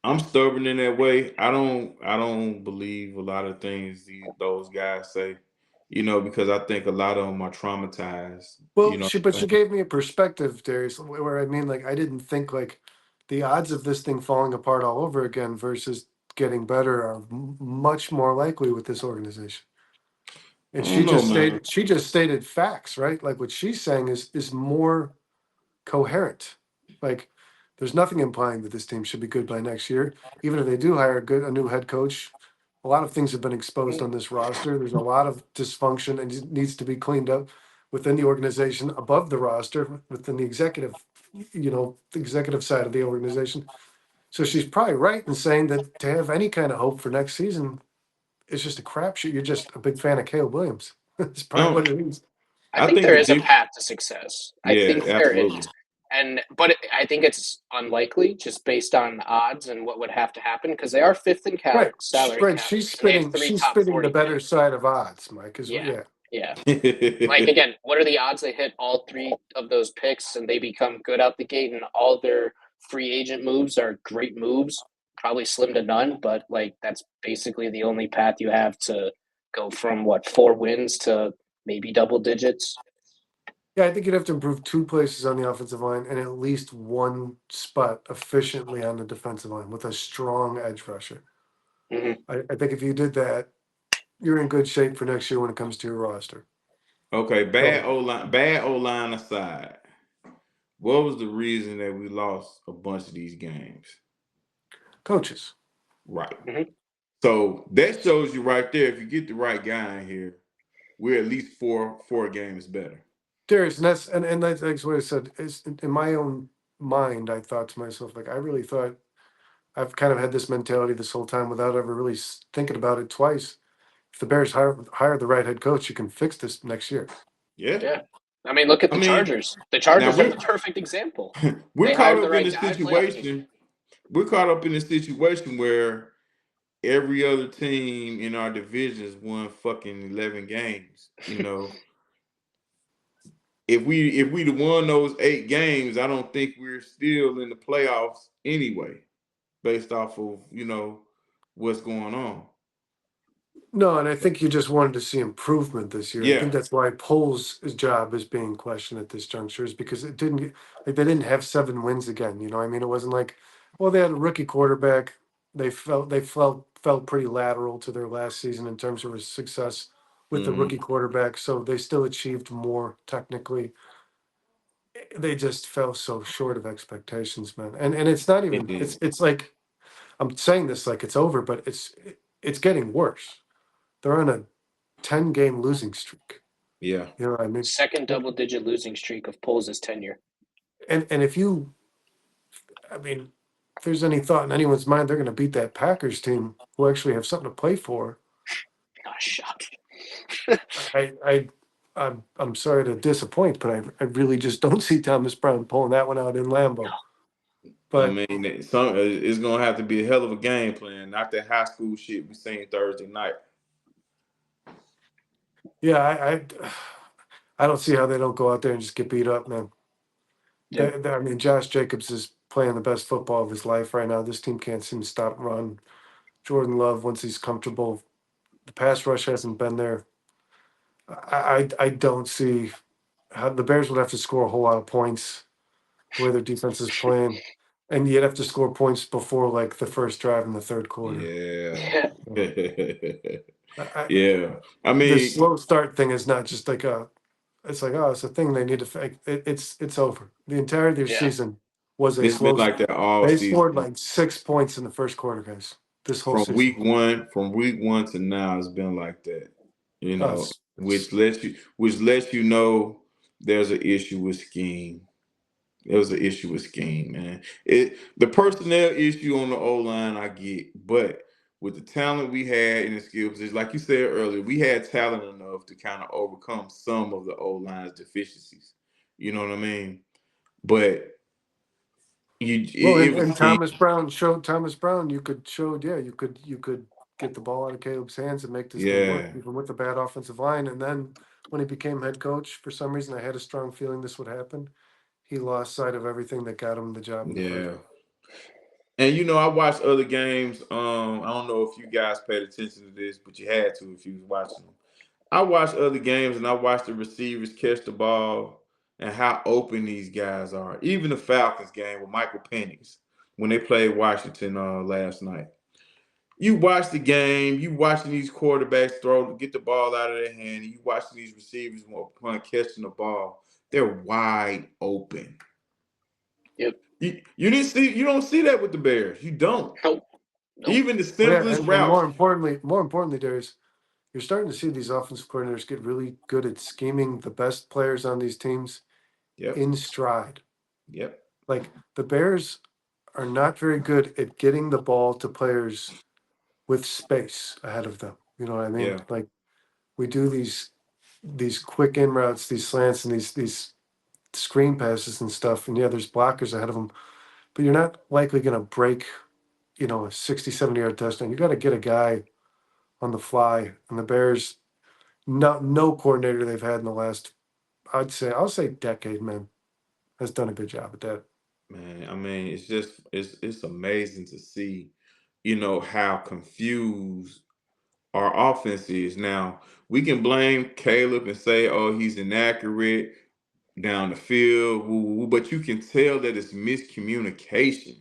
I'm stubborn in that way. I don't believe a lot of things those guys say. Because I think a lot of them are traumatized. Well, What she I'm saying? gave me a perspective, Darius, where I mean, like, I didn't think like the odds of this thing falling apart all over again versus getting better are much more likely with this organization. I And don't know, man. she just stated facts, right? Like what she's saying is more coherent. Like there's nothing implying that this team should be good by next year. Even if they do hire a new head coach, a lot of things have been exposed on this roster. There's a lot of dysfunction and it needs to be cleaned up within the organization, above the roster, within the executive, the executive side of the organization. So she's probably right in saying that to have any kind of hope for next season, it's just a crapshoot. You're just a big fan of Caleb Williams. That's probably No, what it is. I I think think there the is a diff. path to success. I Yeah, think there is. absolutely. But I think it's unlikely just based on odds and what would have to happen because they are fifth in Right, salary right. cap and they have three She's top spitting the 40 better picks. side of odds, Mike. Is Yeah, yeah. yeah. Like again, what are the odds they hit all three of those picks and they become good out the gate and all their free agent moves are great moves? Probably slim to none, but like that's basically the only path you have to go from 4 wins to maybe double digits. Yeah, I think you'd have to improve two places on the offensive line and at least one spot efficiently on the defensive line with a strong edge rusher. Mm-hmm. I think if you did that, you're in good shape for next year when it comes to your roster. Okay, So bad O line aside, what was the reason that we lost a bunch of these games? coaches. Right. Mm-hmm. So that shows you right there. If you get the right guy in here, we're at least four games better. Darius, and that's what I said. Is in my own mind, I thought to myself, like I really thought I've kind of had this mentality this whole time without ever really thinking about it twice. If the Bears hire the right head coach, you can fix this next year. Yeah. Yeah. I mean, look at I the mean, Chargers. The now Chargers are we're the perfect example. we're They caught hired the up in right a guy, playoff team. situation. We're caught up in a situation where every other team in our divisions won fucking 11 games. If we'd have won those 8 games, I don't think we're still in the playoffs anyway, based off of what's going on. No, and I think you just wanted to see improvement this year. I Yeah, think that's why Poles' job is being questioned at this juncture, is because it didn't like they didn't have 7 wins again. I mean, it wasn't like, well, they had a rookie quarterback. They felt pretty lateral to their last season in terms of his success with the hmm rookie quarterback. So they still achieved more technically. They just fell so short of expectations, man. And it's not it even did. it's like I'm saying this like it's over, but it's getting worse. They're on a 10-game losing streak. Yeah, You know what I mean? Second double-digit losing streak of Poles' tenure. And if you, I mean, if there's any thought in anyone's mind, they're going to beat that Packers team who actually have something to play for. Oh, shut. I'm sorry to disappoint, but I really just don't see Thomas Brown pulling that one out in Lambeau. I But mean, it's gonna have to be a hell of a game plan, not that high school shit we seen Thursday night. yeah, I don't see how they don't go out there and just get beat up, man. Yeah. I mean, Josh Jacobs is playing the best football of his life right now. This team can't seem to stop run. Jordan Love, once he's comfortable, the pass rush hasn't been there. I don't see how the Bears would have to score a whole lot of points the way their defense is playing, and you'd have to score points before like the first drive in the third quarter. Yeah. Yeah. Yeah. I The mean, slow start thing is not just like it's like, oh, it's a thing they need to fix. It's over. The entire of their Yeah. season was a it's been slow like start. that all They season. scored like 6 points in the first quarter, guys. This whole From season. week one to now, it's been like that. Oh, Which lets you know there's an issue with scheme. There was an issue with scheme, man. The personnel issue on the O line I get, but with the talent we had in the skill position, like you said earlier, we had talent enough to kind of overcome some of the O line's deficiencies. You know what I mean? But well, it was and scheme. Thomas Brown. You could get the ball out of Caleb's hands and make this thing work, Yeah, even with the bad offensive line. And then when he became head coach, for some reason, I had a strong feeling this would happen. He lost sight of everything that got him the job in the first yeah. place. And I watched other games. I don't know if you guys paid attention to this, but you had to if you was watching them. I watched other games and I watched the receivers catch the ball and how open these guys are. Even the Falcons game with Michael Penix when they played Washington last night. You watch the game, you watching these quarterbacks get the ball out of their hand, and you watching these receivers upon catching the ball. They're wide open. Yep. You don't see that with the Bears. You don't. Nope. Even the Yeah, simplest and routes. more importantly, Darius, you're starting to see these offensive coordinators get really good at scheming the best players on these teams Yep. in stride. Yep. Like the Bears are not very good at getting the ball to players with space ahead of them. You know what I mean? Yeah. Like we do these quick in routes, these slants, and these screen passes and stuff. And yeah, there's blockers ahead of them, but you're not likely going to break, a 60, 70-yard touchdown. You got to get a guy on the fly. And the Bears, no coordinator they've had in the last, I'll say decade, man, has done a good job at that. Man, I mean, it's amazing to see, how confused our offense is. Now, we can blame Caleb and say, oh, he's inaccurate down the field, woo, woo, woo, but you can tell that it's miscommunication.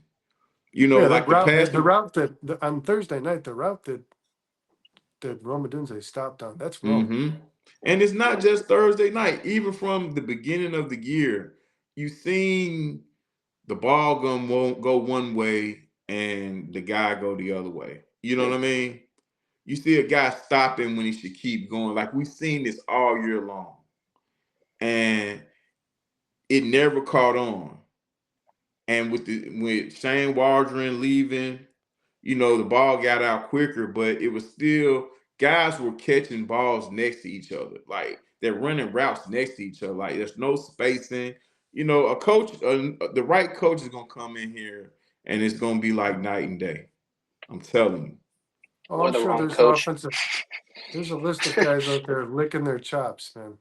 Yeah, Like the past. the route on Thursday night, the route that Roma Dunze stopped on, that's wrong. Mm-hmm. And it's not just Thursday night. Even from the beginning of the year, you've seen the ball gun won't go one way and the guy go the other way. You know what I mean? You see a guy stopping when he should keep going. Like we've seen this all year long. And it never caught on. And with Shane Waldron leaving, the ball got out quicker, but it was still guys were catching balls next to each other. Like they're running routes next to each other. Like there's no spacing. A coach, the right coach is gonna come in here and it's gonna be like night and day. I'm telling you. Oh, I'm sure there's a list of guys out there licking their chops, man.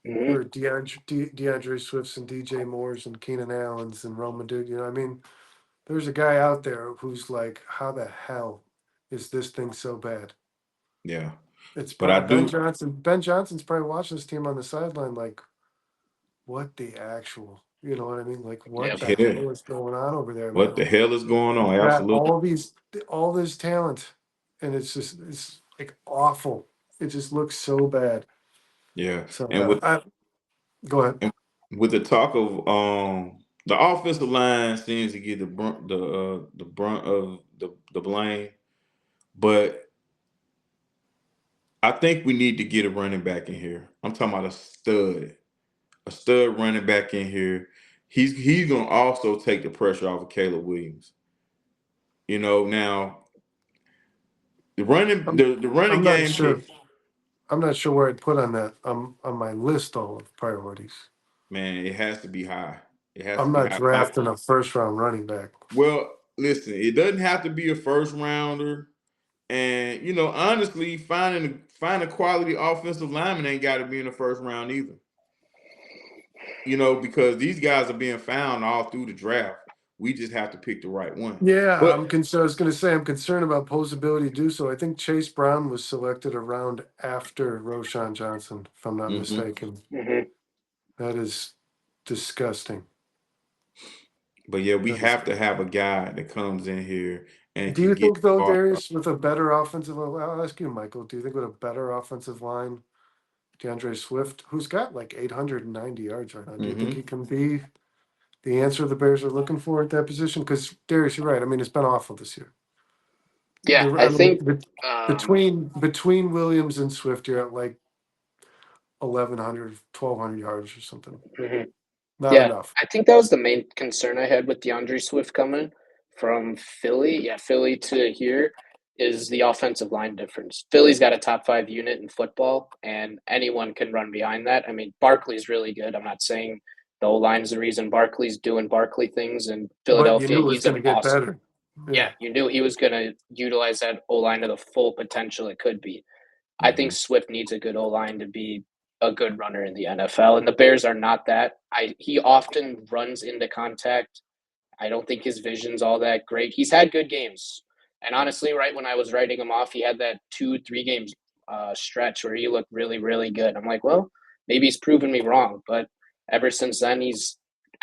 Mm-hmm. Or DeAndre Swifts and DJ Moores and Keenan Allens and Roman Dude. There's a guy out there who's like, how the hell is this thing so bad? Yeah. It's But probably I do. Ben Johnson. Ben Johnson's probably watching this team on the sideline like, what the actual, you know what I mean? Like, what the hell is going on over there, man? What the hell is going on? You've got Absolutely. all this talent, and it's like awful. It just looks so bad. Yeah. So And go ahead. with the talk of the offensive line seems to get the brunt of the blame, but I think we need to get a running back in here. I'm talking about a stud running back in here. He's gonna also take the pressure off of Caleb Williams. Now the running I'm not game. sure. I'm not sure where I'd put on that on my list all of priorities. Man, it has to be high. It has I'm to be not high. drafting a first round running back. Well, listen, it doesn't have to be a first rounder. And honestly, find a quality offensive lineman ain't got to be in the first round either. Because these guys are being found all through the draft. We just have to pick the right one. Yeah, But, I was going to say I'm concerned about Poe's ability to do so. I think Chase Brown was selected a round after Roshan Johnson, if I'm not mistaken. Mm-hmm. That is disgusting. But yeah, we have to have a guy that comes in here and do you think though, Darius, with a better offensive line? I'll ask you, Michael. Do you think with a better offensive line, DeAndre Swift, who's got like 890 yards right now, do you think he can be the answer the Bears are looking for at that position? Because Darius, you're right. I mean, it's been awful this year. Yeah, I think between Williams and Swift, you're at like 1,100, 1,200 yards or something. Mm-hmm. Not enough. I think that was the main concern I had with DeAndre Swift coming from Philly. Yeah, Philly to here is the offensive line difference. Philly's got a top 5 unit in football, and anyone can run behind that. I mean, Barkley's really good. I'm not saying the O-line is the reason Barkley's doing Barkley things in Philadelphia. But you knew he's going to get better. Yeah, you knew he was going to utilize that O-line to the full potential it could be. I think Swift needs a good O-line to be a good runner in the NFL, and the Bears are not that. He often runs into contact I don't think his vision's all that great. He's had good games. And honestly, right when I was writing him off, he had that 2-3 games stretch where he looked really, really good. I'm like, well, maybe he's proven me wrong. But ever since then, he's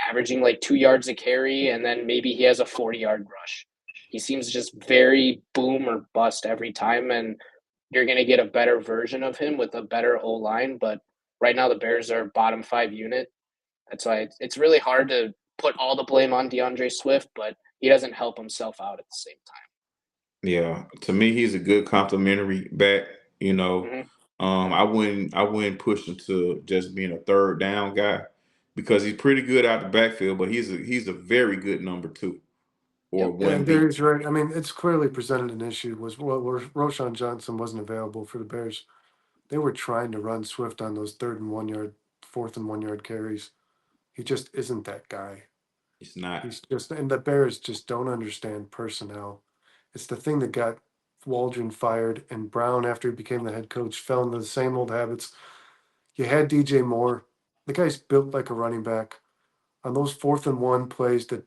averaging like 2 yards a carry, and then maybe he has a 40-yard rush. He seems just very boom or bust every time, and you're going to get a better version of him with a better O-line. But right now, the Bears are bottom 5 unit. That's why it's really hard to put all the blame on DeAndre Swift, but he doesn't help himself out at the same time. Yeah, to me, he's a good complimentary back. You know, I wouldn't push him to just being a third down guy because he's pretty good out the backfield, but he's a very good number 2 or Yep. Yeah, and 1B. Gary's right. I mean, it's clearly presented an issue was where Roshan Johnson wasn't available for the Bears. They were trying to run Swift on those 3rd and 1 yard, 4th and 1 yard carries. He just isn't that guy. It's not. He's just, and the Bears just don't understand personnel. It's the thing that got Waldron fired, and Brown, after he became the head coach, fell into the same old habits. You had DJ Moore. The guy's built like a running back. On those 4th and 1 plays that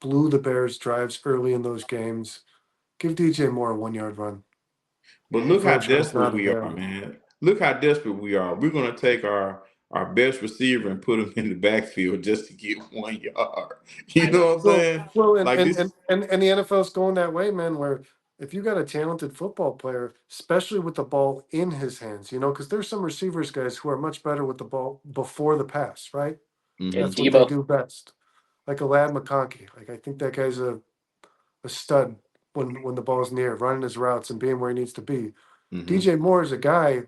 blew the Bears' drives early in those games, give DJ Moore a 1 yard run. But If look how Roshan's desperate not we are, available. man. Look how desperate we are. We're gonna take our best receiver and put him in the backfield just to get 1 yard. You know what I'm saying? Well, and, Like and, this. and the NFL's going that way, man, where if you got a talented football player, especially with the ball in his hands, because there's some receivers, guys, who are much better with the ball before the pass, right? Yeah, Mhm, That's what they Debo. do best. Like a Lad McConkey. Like I think that guy's a stud when the ball's near, running his routes and being where he needs to be. mhm, DJ Moore is a guy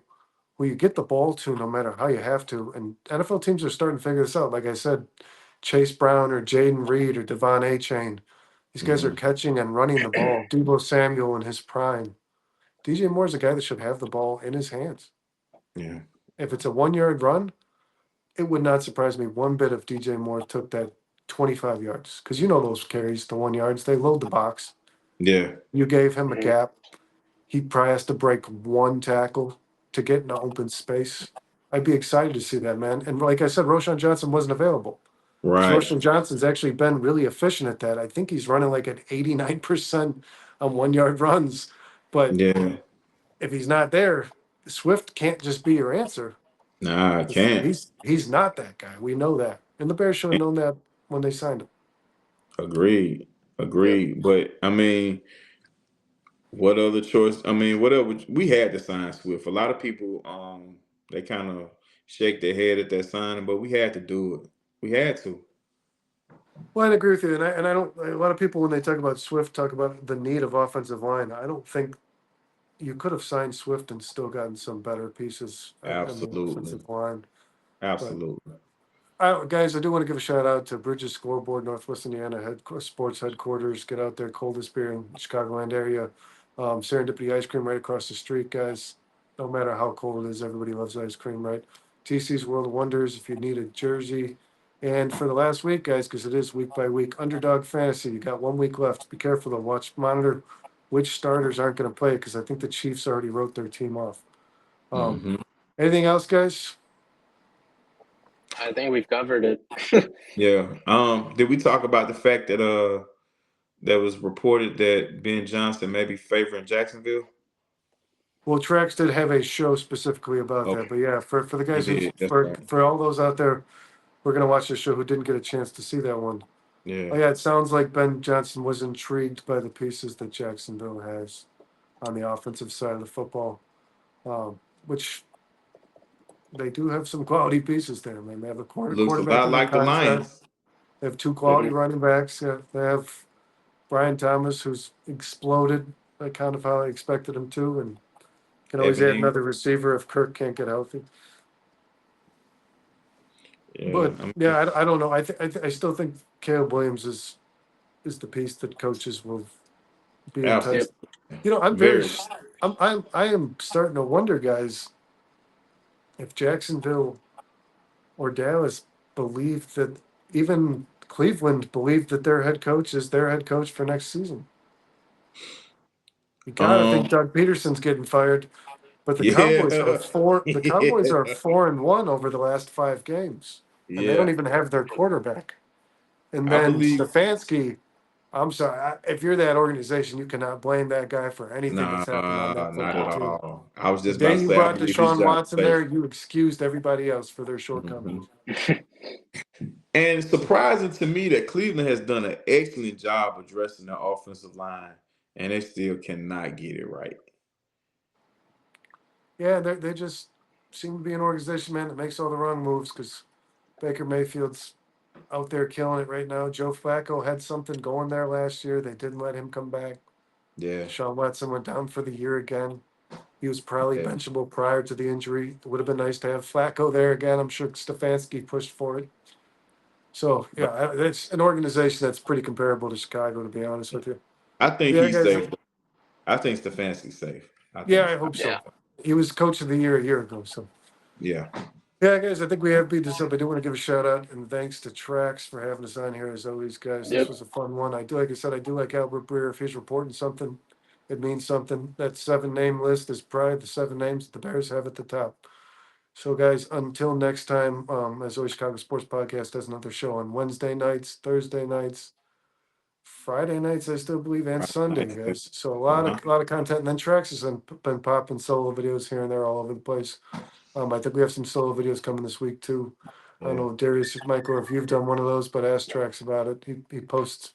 who you get the ball to no matter how you have to. And NFL teams are starting to figure this out. Like I said, Chase Brown or Jaden Reed or Devon A-Chain. These guys are mhm. catching and running the ball. Debo Samuel in his prime. DJ Moore is a guy that should have the ball in his hands. Yeah. If it's a 1 yard run, it would not surprise me one bit if DJ Moore took that 25 yards. Because those carries, the 1 yards, they load the box. Yeah. You gave him a Mhm. gap. He probably has to break 1 tackle to get in an open space. I'd be excited to see that, man. And like I said, Roshan Johnson wasn't available. Because Right. Roshan Johnson's actually been really efficient at that. I think he's running like at 89% on 1 yard runs. But Yeah. if he's not there, Swift can't just be your answer. Nah, I can't. He's not that guy. We know that. And the Bears should have known that when they signed him. Agreed. Yep. Agreed. But I mean, what other choice? I mean, what else? We had to sign Swift. A lot of people, they kind of shake their head at that signing, but we had to do it. We had to. Well, I agree with you. And I don't, a lot of people, when they talk about Swift, talk about the need of offensive line. I don't think you could have signed Swift and still gotten some better pieces on the Absolutely. offensive line. But Absolutely. guys, I do want to give a shout out to Bridges Scoreboard, Northwest Indiana sports headquarters. Get out there, coldest beer in the Chicagoland area. Serendipity ice cream right across the street, guys. No matter how cold it is, everybody loves ice cream, right? TC's World of Wonders. If you need a jersey, and for the last week, guys, because it is week by week, Underdog Fantasy. You got 1 week left. Be careful though. Monitor which starters aren't going to play because I think the Chiefs already wrote their team off. Hmm. Anything else, guys? I think we've covered it. Yeah. Did we talk about the fact that that was reported that Ben Johnson may be favoring Jacksonville? Well, Trax did have a show specifically about that, Okay, but yeah, for the he guys who did. That's right. for all those out there, we're gonna watch the show who didn't get a chance to see that one. Yeah. Oh yeah, it sounds like Ben Johnson was intrigued by the pieces that Jacksonville has on the offensive side of the football, which they do have some quality pieces there. Man, they have a Looks a quarterback lot under like the contract. Lions. They have 2 quality Mhm. running backs. Yeah, they have Brian Thomas, who's exploded, like kind of how I expected him to, and can always Evan add Ingram. another receiver if Kirk can't get healthy. Yeah. But yeah, I don't know. I still think Caleb Williams is the piece that coaches will be Absolutely. Yep. enticed. I'm Very. I am starting to wonder, guys, if Jacksonville or Dallas believe that even Cleveland believed that their head coach is their head coach for next season. You gotta think Um. Doug Peterson's getting fired, but the Cowboys are Yeah. four. The Cowboys are Yeah. 4-1 over the last 5 games, and they don't Yeah. even have their quarterback. And I then believe. Stefanski, I'm sorry, if you're that organization, you cannot blame that guy for anything Nah, that's happened on that not at football team. all. I was The just about day to you say, I brought believe his Deshaun job is Watson there, safe. you excused everybody else for their shortcomings. And it's surprising to me that Cleveland has done an excellent job addressing their offensive line, and they still cannot get it right. Yeah, they just seem to be an organization, man, that makes all the wrong moves because Baker Mayfield's out there killing it right now. Joe Flacco had something going there last year. They didn't let him come back. Yeah, Deshaun Watson went down for the year again. He was probably yeah. benchable prior to the injury. It would have been nice to have Flacco there again. I'm sure Stefanski pushed for it. So, yeah, it's an organization that's pretty comparable to Chicago, to be honest with you. I think Yeah, he's guys. safe. I think Stefanski's safe. I Yeah, think I so. hope so. Yeah. He was coach of the year a year ago. So, Yeah. yeah, guys, I think we have beat this up. I do want to give a shout out and thanks to Trax for having us on here as always, guys. This Yep. was a fun one. Like I said, I do like Albert Breer. If he's reporting something, it means something. That 7-name list is probably the 7 names the Bears have at the top. So, guys, until next time, as always, Chicago Sports Podcast does another show on Wednesday nights, Thursday nights, Friday nights, I still believe, and Sunday, guys. So a lot of content. And then Trax has been popping solo videos here and there all over the place. I think we have some solo videos coming this week too. I don't know, Darius, Michael, if you've done one of those, but ask Trax about it. He posts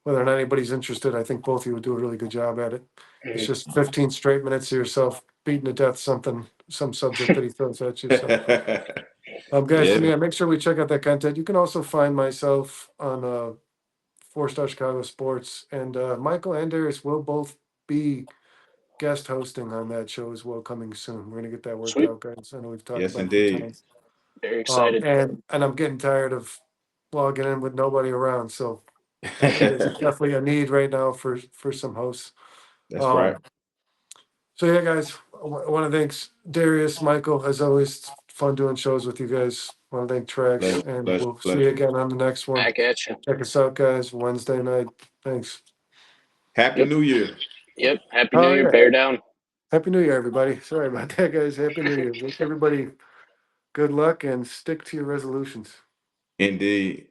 whether or not anybody's interested. I think both of you would do a really good job at it. It's just 15 straight minutes of yourself beating to death some subject that he throws at you. So, guys, Yeah. yeah, make sure we check out that content. You can also find myself on 4-Star Chicago Sports, and Michael and Darius will both be guest hosting on that show as well coming soon. We're gonna get that worked Sweet. out, guys. I know we've talked Yes, about it a few indeed. times. Very excited. And I'm getting tired of logging in with nobody around. So there's definitely a need right now for some hosts. That's right. So yeah, guys, I want to thank Darius, Michael, as always. It's fun doing shows with you guys. I want to thank Trax, and we'll see you again on the next one. Back at you. Check us out, guys. Wednesday night. Thanks. Happy Yep. New Year. Yep. Happy New Year. yeah. Bear down. Happy New Year, everybody. Sorry about that, guys. Happy New Year. Wish everybody good luck and stick to your resolutions. Indeed.